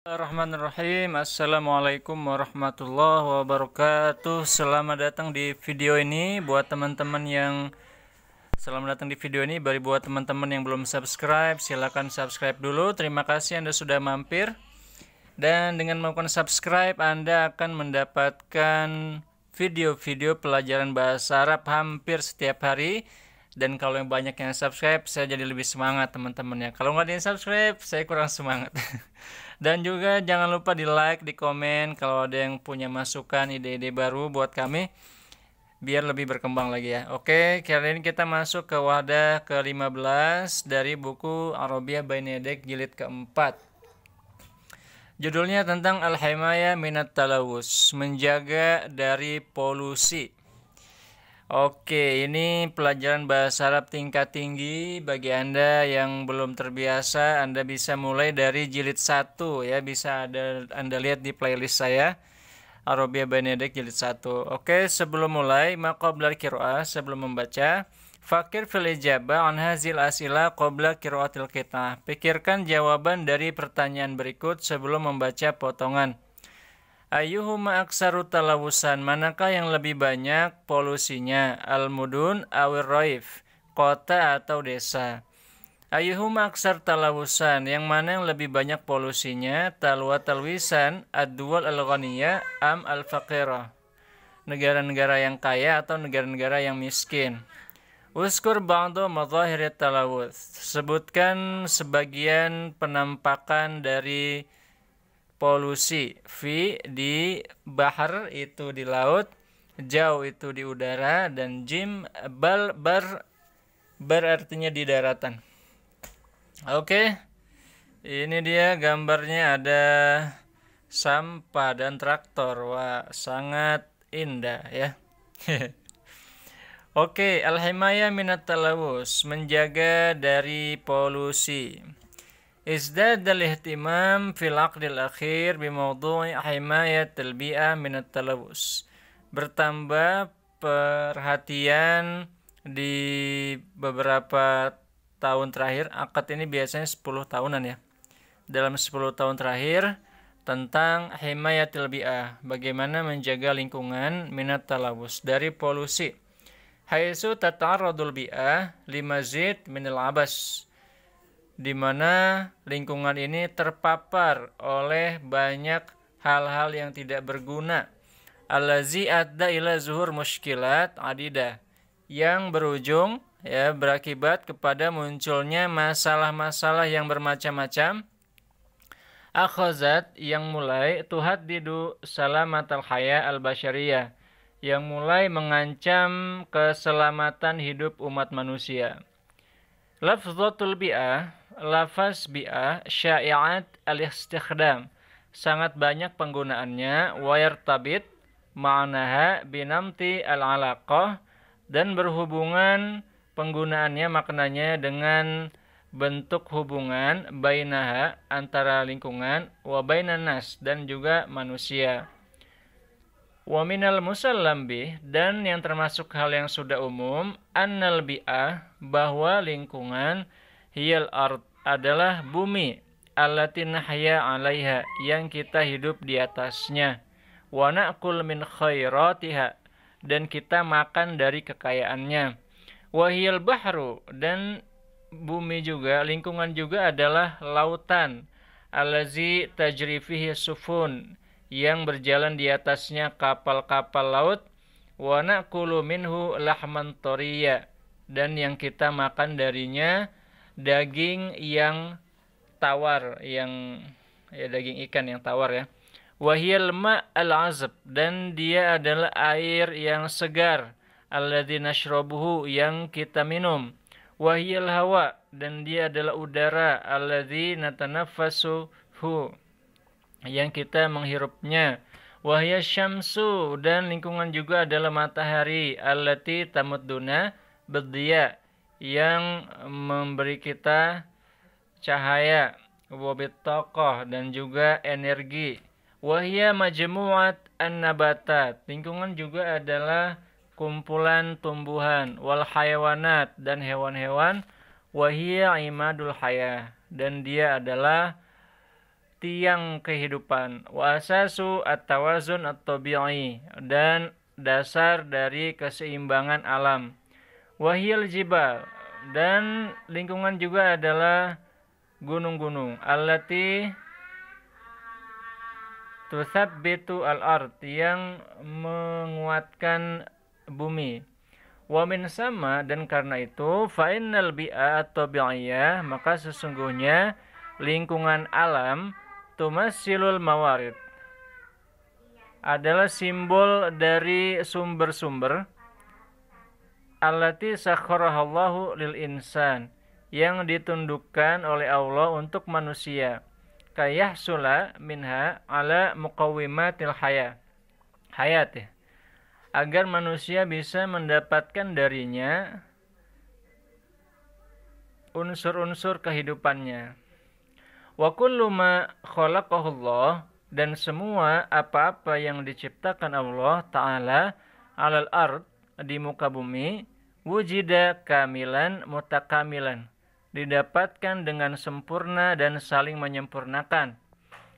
Bismillahirrahmanirrahim. Assalamualaikum warahmatullahi wabarakatuh. Selamat datang di video ini buat teman-teman yang bagi buat teman-teman yang belum subscribe, silakan subscribe dulu. Terima kasih Anda sudah mampir. Dan dengan melakukan subscribe, Anda akan mendapatkan video-video pelajaran bahasa Arab hampir setiap hari. Dan kalau yang banyak yang subscribe, saya jadi lebih semangat teman-teman ya. Kalau nggak ada yang subscribe, saya kurang semangat. Dan juga jangan lupa di like, di komen kalau ada yang punya masukan, ide-ide baru buat kami biar lebih berkembang lagi ya. Oke, kali ini kita masuk ke wadah ke-15 dari buku Arabiyah Baina Yadik jilid keempat. Judulnya tentang Al-Himayah Minat Talawus, menjaga dari polusi. Oke, ini pelajaran bahasa Arab tingkat tinggi. Bagi Anda yang belum terbiasa, Anda bisa mulai dari jilid 1 ya. Bisa Anda lihat di playlist saya, Arabiyah Baina Yadik jilid 1. Oke, sebelum mulai, maqablal qiraah, sebelum membaca, fakir fil ijabah an hazil asila qabla qiraatil qit'ah. Pikirkan jawaban dari pertanyaan berikut sebelum membaca potongan. Ayyuhuma aksaru talawusan, manakah yang lebih banyak polusinya? Al-mudun awir raif, kota atau desa. Ayyuhuma aksar talawusan, yang mana yang lebih banyak polusinya? Talwa talwisan, ad-duwal al-ghaniyah, am al-faqirah, negara-negara yang kaya atau negara-negara yang miskin. Uskur ba'du madhahir talawus, sebutkan sebagian penampakan dari polusi. Fi di bahar itu di laut, jauh itu di udara, dan jim bal bar artinya di daratan. Oke, ini dia gambarnya, ada sampah dan traktor. Wah, sangat indah ya. Oke, al-himayah minat talawus, menjaga dari polusi. Izdad al-ihtimam fil aqdil akhir bimawdu'i himayat al-bi'ah minat talawus. Bertambah perhatian di beberapa tahun terakhir. Akad ini biasanya 10 tahunan ya. Dalam 10 tahun terakhir tentang himayat al-bi'ah, bagaimana menjaga lingkungan minat talawus dari polusi. Haitsu tata'arradul bi'ah limazid minal abas, di mana lingkungan ini terpapar oleh banyak hal-hal yang tidak berguna. Allazi adda ila zuhur mushkilat adidah, yang berujung ya berakibat kepada munculnya masalah-masalah yang bermacam-macam. Akhazat, yang mulai tuhaddidu salamatal haya al-basyariyah, yang mulai mengancam keselamatan hidup umat manusia. Lafzatul bi'ah, lafaz bi'ah, syai'at al-istikhdam, sangat banyak penggunaannya. Wayartabit ma'naha binamti al-alaqah, dan berhubungan penggunaannya maknanya dengan bentuk hubungan bainaha, antara lingkungan, wa bainan nas, dan juga manusia. Wa minal musallam bih, dan yang termasuk hal yang sudah umum, annal bi'ah, bahwa lingkungan, hiyal ard, adalah bumi, allati nahya 'alaiha, yang kita hidup di atasnya, wa na'kul min khairatiha, dan kita makan dari kekayaannya. Wa hiyal bahru, dan bumi juga, lingkungan juga adalah lautan, allazi tajri fihi sufun, yang berjalan di atasnya kapal-kapal laut. Wa na'kulu minhu lahman thariya, dan yang kita makan darinya daging yang tawar, yang ya daging ikan yang tawar ya. Wa hiyal ma'al azab, dan dia adalah air yang segar, alladzi nashrabuhu, yang kita minum. Wa hiyal hawa, dan dia adalah udara, alladzi natanaffasuhu, yang kita menghirupnya. Wahya syamsu, dan lingkungan juga adalah matahari, allati tamudduna bidiya, yang memberi kita cahaya, wabitaqah, dan juga energi. Wahya majmu'at an-nabatat, lingkungan juga adalah kumpulan tumbuhan, wal hayawanat, dan hewan-hewan. Wahya imadul hayah, dan dia adalah tiang kehidupan, wa asasu at-tawazun at-tabi'i, dan dasar dari keseimbangan alam. Wahiyal jibal, dan lingkungan juga adalah gunung-gunung. Allati tuthabbitu al-ard, yang menguatkan bumi. Wa min sama, dan karena itu fa innal bi'a at-tabi'iyah, maka sesungguhnya lingkungan alam tumassilul mawarid adalah simbol dari sumber-sumber allati sakharahallahu lil insan, yang ditundukkan oleh Allah untuk manusia, kayahsula minha ala muqawwimatil hayat, agar manusia bisa mendapatkan darinya unsur-unsur kehidupannya. Wa kullu ma khalaqahullah, dan semua apa-apa yang diciptakan Allah Ta'ala alal ard, di muka bumi, wujida kamilan mutakamilan, didapatkan dengan sempurna dan saling menyempurnakan.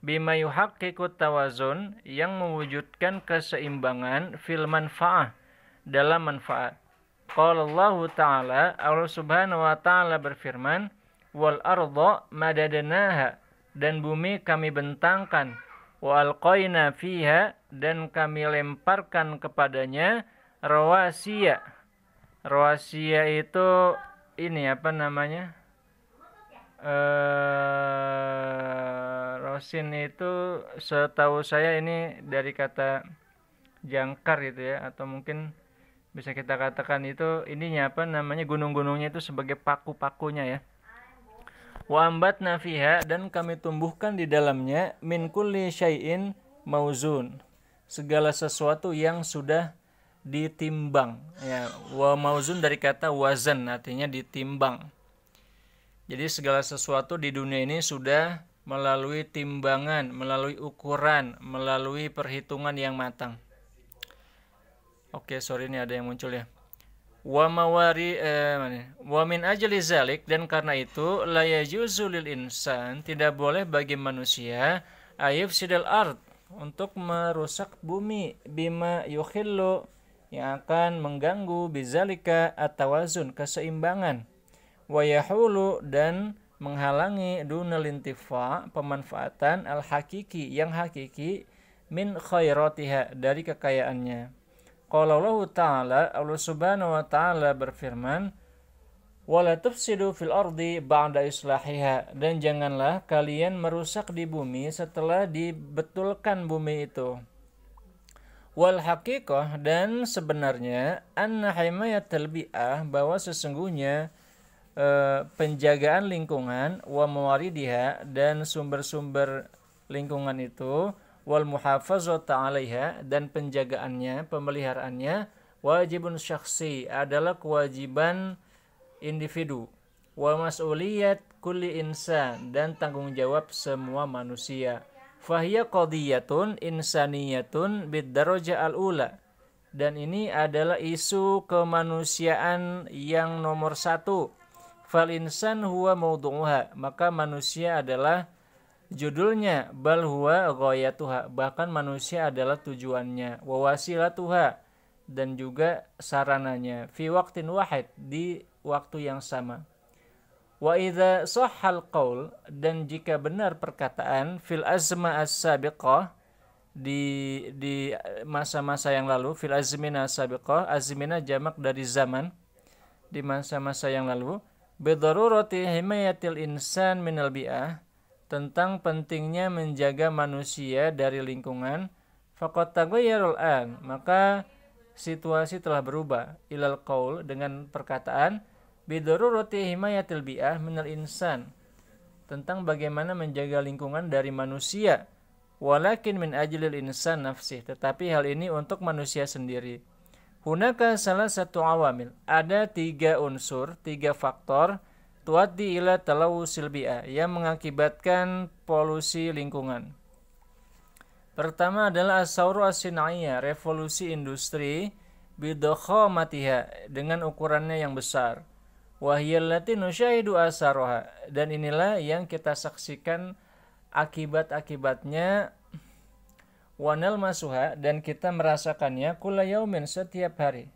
Bima yuhaqqiqut tawazun, yang mewujudkan keseimbangan fil manfa'ah, dalam manfaat. Qala Allah Ta'ala, Allah Subhanahu wa Ta'ala berfirman, wal arda madadnaha, dan bumi kami bentangkan, wa alqaina fiha, dan kami lemparkan kepadanya rawasiya. Rawasiya itu ini apa namanya? Rosin itu setahu saya ini dari kata jangkar itu ya, atau mungkin bisa kita katakan itu ininya apa namanya, gunung-gunungnya itu sebagai paku-pakunya ya. Wa ambatna fiha, dan kami tumbuhkan di dalamnya min kulli syai'in mauzun, segala sesuatu yang sudah ditimbang ya. Wa mauzun dari kata wazan, artinya ditimbang. Jadi segala sesuatu di dunia ini sudah melalui timbangan, melalui ukuran, melalui perhitungan yang matang. Oke, sorry ini ada yang muncul ya. Wa min ajli zalik, dan karena itu la yajuzu lil insan, tidak boleh bagi manusia ayufsidal ard, untuk merusak bumi, bima yukhillu, yang akan mengganggu bizalika at-tawazun, keseimbangan, wa yahulu, dan menghalangi dunal intifa, pemanfaatan al-hakiki, yang hakiki, min khairatiha, dari kekayaannya. Qala Allah Ta'ala, Allah Subhanahu wa Ta'ala berfirman, wala tufsidu fil ardi ba'da islahiha, dan janganlah kalian merusak di bumi setelah dibetulkan bumi itu. Wal haqiqah, dan sebenarnya anna himayatul bi'ah, bahwa sesungguhnya penjagaan lingkungan, wa mawaridiha, dan sumber-sumber lingkungan itu, wal muhafazatu 'alaiha, dan penjagaannya, pemeliharaannya, wajibun syakhsi, adalah kewajiban individu, wa mas'uliyat kulli insan, dan tanggung jawab semua manusia. Fahiya qadiyatun insaniyatun bid-daraja al-ula, dan ini adalah isu kemanusiaan yang nomor satu. Fal insan huwa mawdu'uha, maka manusia adalah judulnya, bal huwa ghayatuha, bahkan manusia adalah tujuannya, wa wasilatuha, dan juga sarananya, fi waqtin wahid, di waktu yang sama. Wa idza sahhal qaul, dan jika benar perkataan, fil azma as-sabiqah, di masa-masa yang lalu, fil azmina as-sabiqah, azmina jamak dari zaman, di masa-masa yang lalu, bidarurati himayatil insan minal bi'ah, tentang pentingnya menjaga manusia dari lingkungan, faqad taghayyarul an, maka situasi telah berubah, ilal qaul, dengan perkataan, bidarurati himayatil bi'ah minal insan, tentang bagaimana menjaga lingkungan dari manusia, walakin min ajlil insan nafsih, tetapi hal ini untuk manusia sendiri. Hunaka salah satu awamil, ada 3 unsur, 3 faktor, tuaddi ila talawusil bi'ah, yang mengakibatkan polusi lingkungan. Pertama adalah as-sauru as-sinaiyah, revolusi industri, bidokhamatiha, dengan ukurannya yang besar. Wahiyallati nusyahidu asaroha, dan inilah yang kita saksikan akibat-akibatnya, wanal masuha, dan kita merasakannya, kulla yaumin, setiap hari.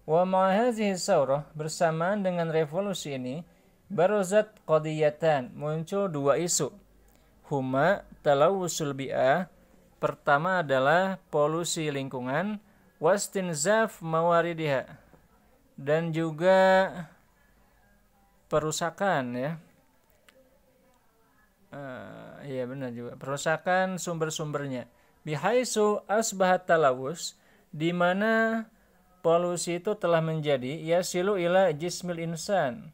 Wa ma'ahazihi saurah, bersamaan dengan revolusi ini, barozat qadiyatan, muncul dua isu. Huma talawusul bi'ah, pertama adalah polusi lingkungan, wastinzaf mawaridiha, dan juga perusakan, ya. Iya benar juga, perusakan sumber-sumbernya. Bihaisu asbahat talawus, di mana polusi itu telah menjadi yasilu ila jismil insan,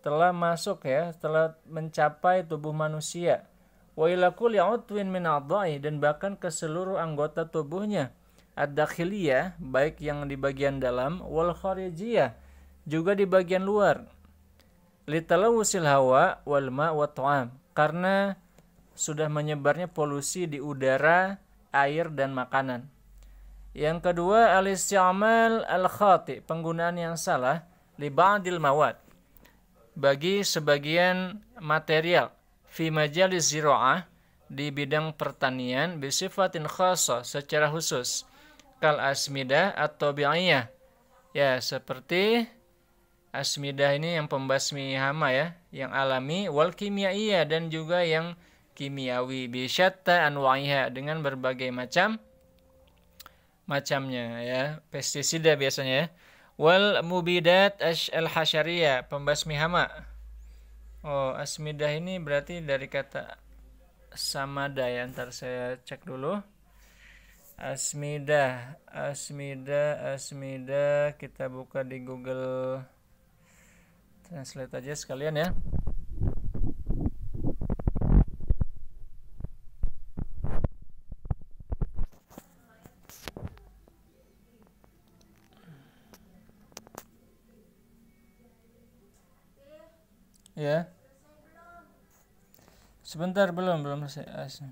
telah masuk, ya, telah mencapai tubuh manusia. Wa ila kulli udwin min a'dha'i, dan bahkan ke seluruh anggota tubuhnya. Ad-dakhiliyah, baik yang di bagian dalam, wal kharijiyah, juga di bagian luar. Litalawusil hawa wal ma' wa ta'am, karena sudah menyebarnya polusi di udara, air, dan makanan. Yang kedua, al-isti'mal al-khati, penggunaan yang salah, li ba'dil mawad, bagi sebagian material, fi majalis zira'ah, di bidang pertanian, bisifatin khasa, secara khusus, kal asmidah atau bi'iyah, ya, seperti asmidah ini yang pembasmi hama, ya, yang alami, wal kimiaiyah, dan juga yang kimiawi, bisyatta anwa'iha, dengan berbagai macamnya, ya, pestisida biasanya, ya. Wal mubidat al hasyariyah, pembasmi hama. Oh, asmidah ini berarti dari kata samada, ya, ntar saya cek dulu. Asmidah, kita buka di Google Translate aja sekalian, ya. Ya. Sebentar, belum selesai.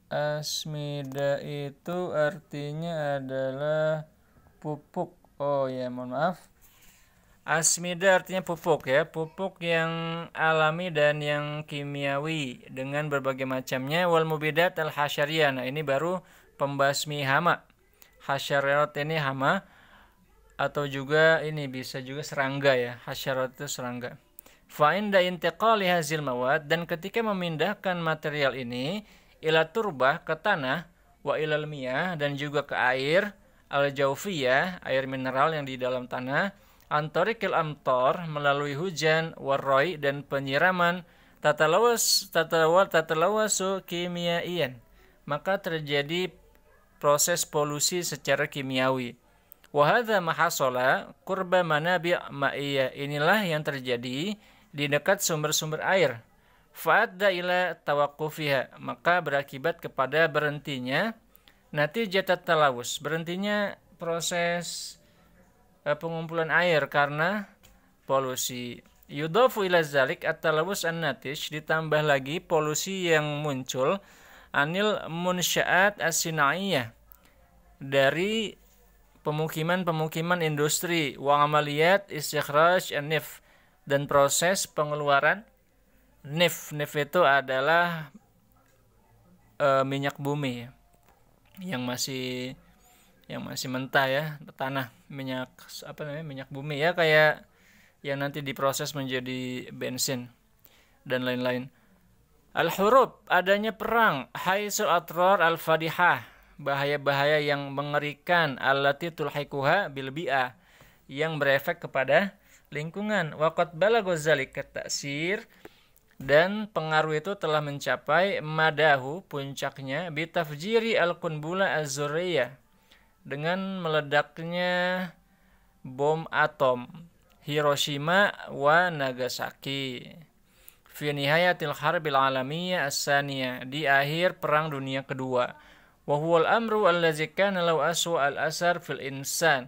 Asmida itu artinya adalah pupuk. Oh ya, mohon maaf. Asmida artinya pupuk, ya, pupuk yang alami dan yang kimiawi dengan berbagai macamnya. Wal mubidat al hasyariyah, nah ini baru pembasmi hama. Hasyariyat ini hama, atau juga ini bisa juga serangga, ya, hasyarat itu serangga. Fa inda intiqali hazil mawad, dan ketika memindahkan material ini ila turbah, ke tanah, wa ilal miyah, dan juga ke air, al jaufiyah, air mineral yang di dalam tanah, antorikil amtor, melalui hujan, warroi, dan penyiraman, tatalawasu kimiaian, maka terjadi proses polusi secara kimiawi. Wahadha mahasola kurba manabi' ma'iyah, inilah yang terjadi di dekat sumber-sumber air. Fa'adda ila tawakufiha, maka berakibat kepada berhentinya natijatat talawus, berhentinya proses pengumpulan air karena polusi. Yudafu ila zalik at-talawus an-natij, ditambah lagi polusi yang muncul anil munsya'at as-sinaiyah, dari pemukiman industri, wa amaliyat istikhraj an-nif, dan proses pengeluaran nif. Nif itu adalah minyak bumi, yang masih mentah, ya, tanah, minyak minyak bumi, ya, kayak yang nanti diproses menjadi bensin dan lain-lain. Al-hurub, adanya perang, haisul atrar al-fadihah, bahaya-bahaya yang mengerikan, allati tulhikuha bil bi'ah, yang berefek kepada lingkungan. Waqad balagha zalika ta'sir, dan pengaruh itu telah mencapai madahu, puncaknya, bitafjiri al-qunbula az-zurriyah, dengan meledaknya bom atom Hiroshima wa Nagasaki, fi nihayatil harbil alamiyah as-saniyah, di akhir perang dunia kedua. Wa huwal amru allazi kana law aswa al-asar fil insan,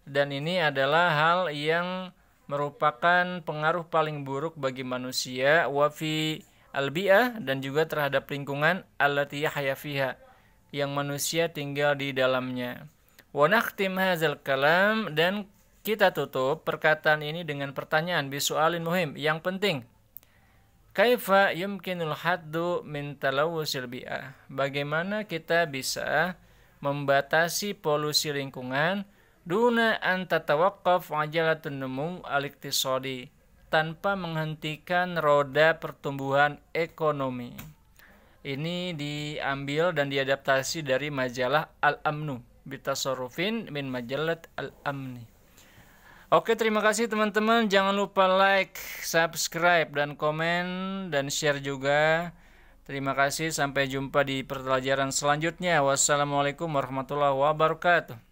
dan ini adalah hal yang merupakan pengaruh paling buruk bagi manusia, wa fi al-bi'ah, dan juga terhadap lingkungan, allati yahya fiha, yang manusia tinggal di dalamnya. Wa nakhtim hadzal kalam, dan kita tutup perkataan ini dengan pertanyaan bisualin muhim yang penting. Kaifa yumkinul haddu min talawusil bi'ah? Bagaimana kita bisa membatasi polusi lingkungan duna an tatawaqqaf ajalatun numu al-iqtisadi, tanpa menghentikan roda pertumbuhan ekonomi. Ini diambil dan diadaptasi dari majalah Al-Amnu bitasarrufin min majalat Al-Amni. Oke, terima kasih teman-teman. Jangan lupa like, subscribe, dan komen, dan share juga. Terima kasih. Sampai jumpa di pelajaran selanjutnya. Wassalamualaikum warahmatullahi wabarakatuh.